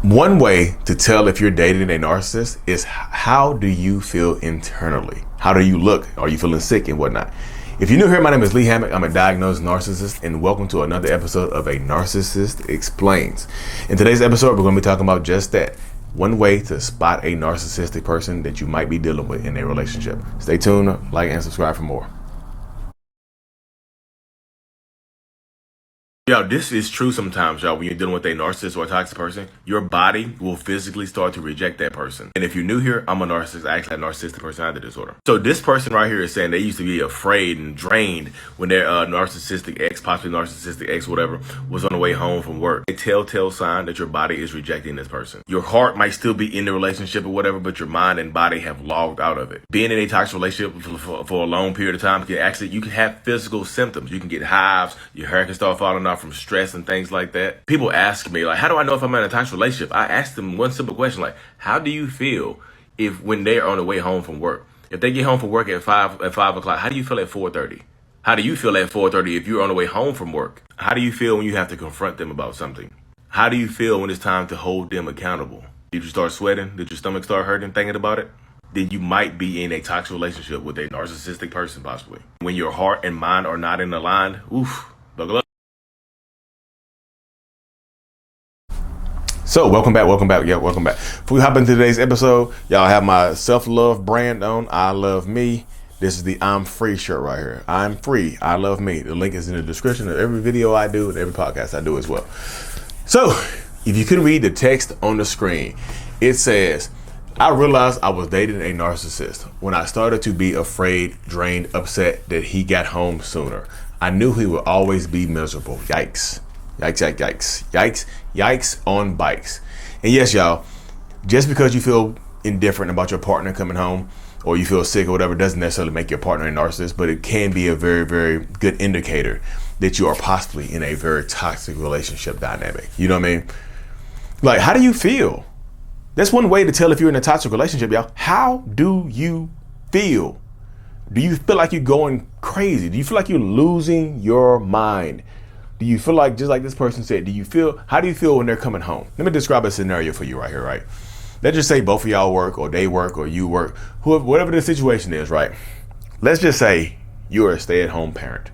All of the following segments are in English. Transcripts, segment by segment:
One way to tell if you're dating a narcissist is how do you feel internally? How do you look? Are you feeling sick and whatnot? If you're new here, my name is Lee Hammock. I'm a diagnosed narcissist, and welcome to another episode of A Narcissist Explains. In today's episode, we're going to be talking about just that. One way to spot a narcissistic person that you might be dealing with in a relationship. Stay tuned, like, and subscribe for more. Yo, this is true sometimes, y'all. When you're dealing with a narcissist or a toxic person, your body will physically start to reject that person. And if you're new here, I'm a narcissist. I actually have narcissistic personality disorder. So this person right here is saying they used to be afraid and drained when their narcissistic ex, possibly narcissistic ex, whatever, was on the way home from work. A telltale sign that your body is rejecting this person. Your heart might still be in the relationship or whatever, but your mind and body have logged out of it. Being in a toxic relationship for a long period of time you can have physical symptoms. You can get hives, your hair can start falling off from stress and things like that. People ask me, like, how do I know if I'm in a toxic relationship? I ask them one simple question, like, how do you feel when they're on the way home from work? If they get home from work at 5 o'clock, how do you feel at 4:30? How do you feel at 4:30 if you're on the way home from work? How do you feel when you have to confront them about something? How do you feel when it's time to hold them accountable? Did you start sweating? Did your stomach start hurting thinking about it? Then you might be in a toxic relationship with a narcissistic person, possibly. When your heart and mind are not in aligned, buckle up. So welcome back. Yeah, welcome back. Before we hop into today's episode, y'all have my self-love brand on. I love me. This is the I'm free shirt right here. I'm free. I love me. The link is in the description of every video I do and every podcast I do as well. So if you can read the text on the screen, it says, I realized I was dating a narcissist when I started to be afraid, drained, upset that he got home sooner. I knew he would always be miserable. Yikes. Yikes on bikes. And yes, y'all, just because you feel indifferent about your partner coming home or you feel sick or whatever doesn't necessarily make your partner a narcissist, but it can be a very, very good indicator that you are possibly in a very toxic relationship dynamic. You know what I mean? Like, how do you feel? That's one way to tell if you're in a toxic relationship, y'all. How do you feel? Do you feel like you're going crazy? Do you feel like you're losing your mind? Do you feel like, just like this person said, how do you feel when they're coming home? Let me describe a scenario for you right here, right? Let's just say both of y'all work or they work or you work, whatever the situation is, right? Let's just say you're a stay-at-home parent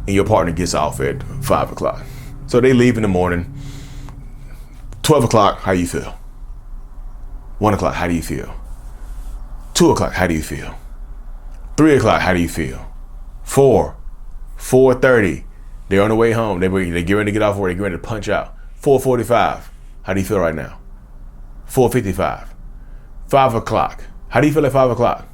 and your partner gets off at 5 o'clock. So they leave in the morning. 12 o'clock, how do you feel? 1 o'clock, how do you feel? 2 o'clock, how do you feel? 3 o'clock, how do you feel? 4:30. They're on the way home. They get ready to get off work. They get ready to punch out. 4:45. How do you feel right now? 4:55. 5 o'clock. How do you feel at 5 o'clock?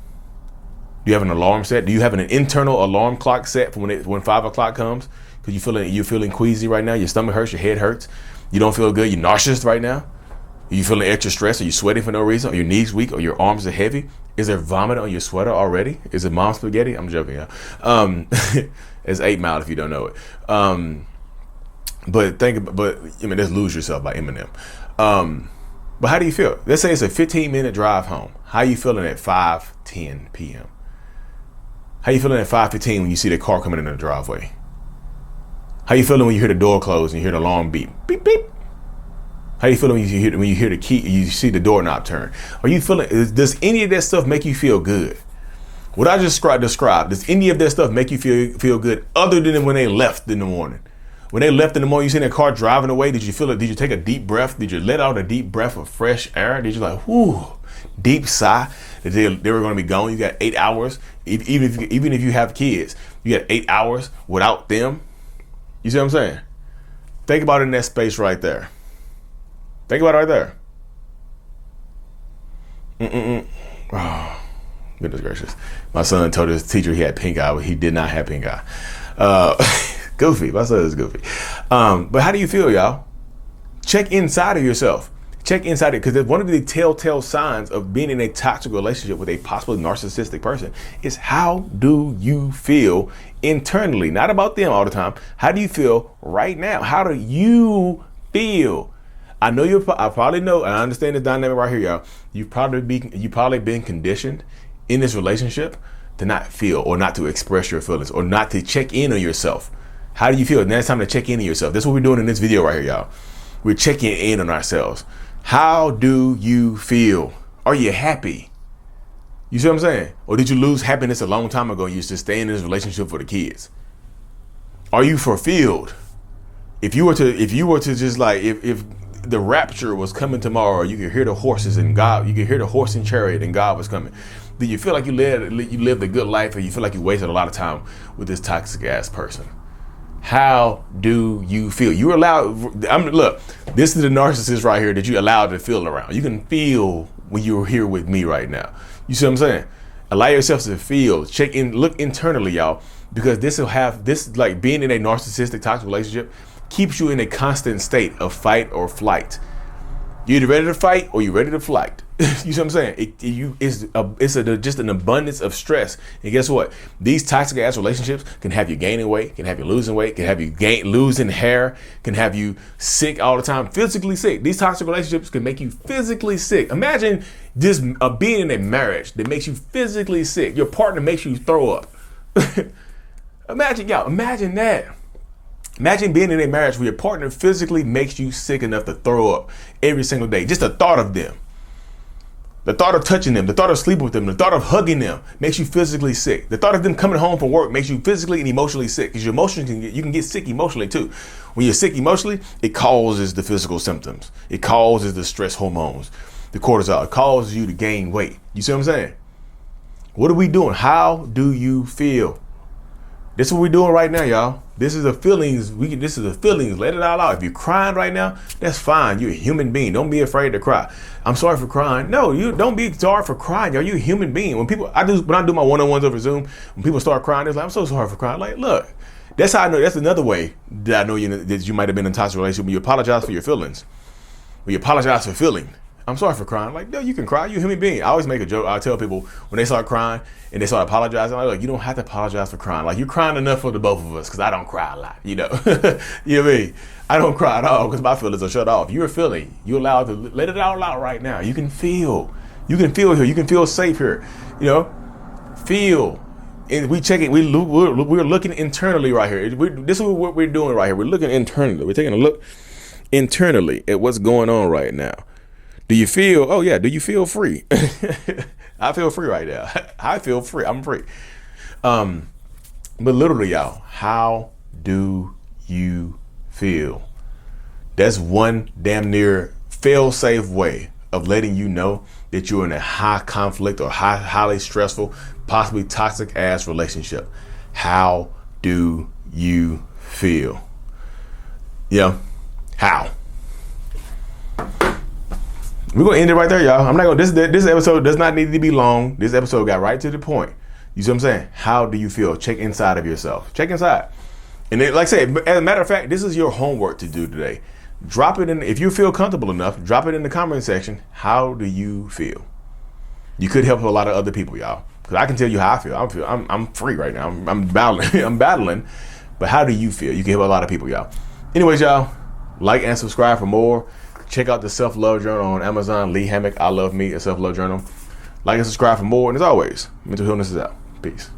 Do you have an alarm set? Do you have an internal alarm clock set for when 5 o'clock comes? Because you're feeling queasy right now. Your stomach hurts. Your head hurts. You don't feel good. You're nauseous right now. Are you feeling extra stressed? Are you sweating for no reason? Are your knees weak? Or your arms are heavy? Is there vomit on your sweater already? Is it mom spaghetti? I'm joking, yeah. It's 8 Mile if you don't know it. Let's Lose Yourself by Eminem. But how do you feel? Let's say it's a 15-minute drive home. How are you feeling at 5:10 p.m.? How you feeling at 5:15 when you see the car coming in the driveway? How you feeling when you hear the door close and you hear the alarm beep, beep, beep? How you feeling when you hear the key, you see the doorknob turn? Are you feeling, does any of that stuff make you feel good? What I just described, does any of that stuff make you feel good other than when they left in the morning? When they left in the morning, you seen that car driving away, did you feel it? Did you take a deep breath? Did you let out a deep breath of fresh air? Did you like, whoo, deep sigh that they were going to be gone? You got 8 hours, even if you have kids, you got 8 hours without them. You see what I'm saying? Think about it in that space right there. Think about it right there. Oh, goodness gracious. My son told his teacher he had pink eye, but he did not have pink eye. Goofy. My son is goofy. But how do you feel, y'all? Check inside of yourself. Check inside it, because one of the telltale signs of being in a toxic relationship with a possibly narcissistic person is how do you feel internally? Not about them all the time. How do you feel right now? How do you feel? I probably know, and I understand the dynamic right here, y'all. You've probably been conditioned in this relationship to not feel or not to express your feelings or not to check in on yourself. How do you feel? Now it's time to check in on yourself. That's what we're doing in this video right here, y'all. We're checking in on ourselves. How do you feel? Are you happy? You see what I'm saying? Or did you lose happiness a long time ago and you just stay in this relationship for the kids? Are you fulfilled? If you were to just like, if the rapture was coming tomorrow, you could hear the horses and God, you could hear the horse and chariot and God was coming. Do you feel like you lived a good life, or you feel like you wasted a lot of time with this toxic ass person? How do you feel? You're allowed. Look, this is the narcissist right here that you allowed to feel around. You can feel when you're here with me right now. You see what I'm saying? Allow yourself to feel. Check in. Look internally, y'all, because this like being in a narcissistic toxic relationship keeps you in a constant state of fight or flight. You're either ready to fight or you're ready to flight. You see what I'm saying? It's just an abundance of stress. And guess what? These toxic ass relationships can have you gaining weight, can have you losing weight, can have you losing hair, can have you sick all the time, physically sick. These toxic relationships can make you physically sick. Imagine just being in a marriage that makes you physically sick. Your partner makes you throw up. Imagine that. Imagine being in a marriage where your partner physically makes you sick enough to throw up every single day. Just the thought of them, the thought of touching them, the thought of sleeping with them, the thought of hugging them makes you physically sick. The thought of them coming home from work makes you physically and emotionally sick, because your emotions you can get sick emotionally too. When you're sick emotionally, it causes the physical symptoms. It causes the stress hormones, the cortisol. It causes you to gain weight. You see what I'm saying? What are we doing? How do you feel? This is what we're doing right now, y'all. This is the feelings. This is the feelings. Let it all out. If you're crying right now, that's fine. You're a human being. Don't be afraid to cry. I'm sorry for crying. No, you don't be sorry for crying, y'all. You're a human being. When I do my one-on-ones over Zoom, when people start crying, they're like, I'm so sorry for crying. Like, look, that's how I know. That's another way that I know that you might have been in a toxic relationship, when you apologize for your feelings. When you apologize for feeling. I'm sorry for crying. Like, no, you can cry. You're a human being. I always make a joke. I tell people when they start crying and they start apologizing, I'm like, you don't have to apologize for crying. Like, you're crying enough for the both of us, because I don't cry a lot, you know. You know what I mean? I don't cry at all because my feelings are shut off. You're feeling. You're allowed to let it all out right now. You can feel. You can feel here. You can feel safe here. You know, feel. And we check it. We're looking internally right here. This is what we're doing right here. We're looking internally. We're taking a look internally at what's going on right now. Do you feel, do you feel free? I feel free right now. I feel free. I'm free. But literally, y'all, how do you feel? That's one damn near fail-safe way of letting you know that you're in a high conflict or highly stressful, possibly toxic ass relationship. How do you feel? Yeah. How? We're gonna end it right there, y'all. I'm not gonna. This episode does not need to be long. This episode got right to the point. You see what I'm saying? How do you feel? Check inside of yourself. Check inside. And then, like I said, as a matter of fact, this is your homework to do today. Drop it in. If you feel comfortable enough, drop it in the comment section. How do you feel? You could help a lot of other people, y'all. Because I can tell you how I feel. I'm free right now. I'm battling. I'm battling. But how do you feel? You can help a lot of people, y'all. Anyways, y'all, like and subscribe for more. Check out the Self-Love Journal on Amazon. Lee Hammock, I Love Me, a self-love journal. Like and subscribe for more. And as always, mental illness is out. Peace.